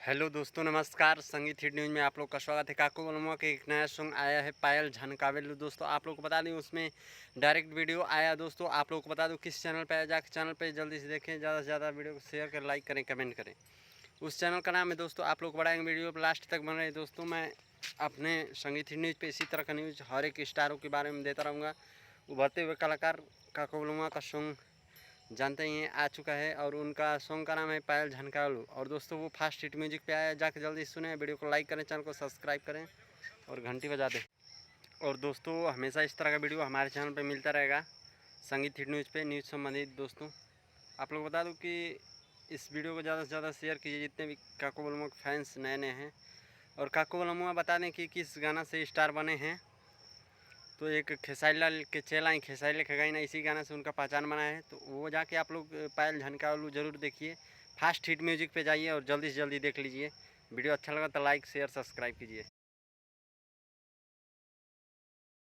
Hello दोस्तों, नमस्कार। संगीत हिट न्यूज़ में आप लोग का स्वागत है। काको बलमुआ के एक नया सॉन्ग आया है, पायल झनकावेलू। दोस्तों आप लोग को बता दें, उसमें डायरेक्ट वीडियो आया। दोस्तों आप लोग को बता दूं किस चैनल पे आया, जाकर चैनल पे जल्दी से देखें। ज़्यादा से ज़्यादा वीडियो को शेयर करें, लाइक करें, कमेंट करें। उस चैनल का नाम है दोस्तों, आप लोग को बढ़ाएंगे, वीडियो पर लास्ट तक बन रहे। दोस्तों मैं अपने संगीत हिट न्यूज़ पर इसी तरह का न्यूज़ हर एक स्टारों के बारे में देता रहूँगा। उभरते हुए कलाकार काको बलमुआ का सॉन्ग जानते ही हैं, आ चुका है और उनका सॉन्ग का नाम है पायल झनकावेलू। और दोस्तों वो फास्ट हिट म्यूजिक पे आया है, जाकर जल्दी सुने, वीडियो को लाइक करें, चैनल को सब्सक्राइब करें और घंटी बजा दें। और दोस्तों हमेशा इस तरह का वीडियो हमारे चैनल पे मिलता रहेगा, संगीत हिट न्यूज़ पे, न्यूज़ संबंधित। दोस्तों आप लोग बता दूँ कि इस वीडियो को ज़्यादा से ज़्यादा शेयर कीजिए, जितने भी काको बलमुआ के फैंस नए नए हैं। और काको बलमुआ बता दें कि किस गाना से स्टार बने हैं, तो एक खेसारी लाल के चेला ही खेसारी लेखा गाई ना, इसी गाना से उनका पहचान बना है। तो वो जाके आप लोग पायल झनकावेलू ज़रूर देखिए, फास्ट हिट म्यूजिक पे जाइए और जल्दी से जल्दी देख लीजिए। वीडियो अच्छा लगा तो लाइक शेयर सब्सक्राइब कीजिए।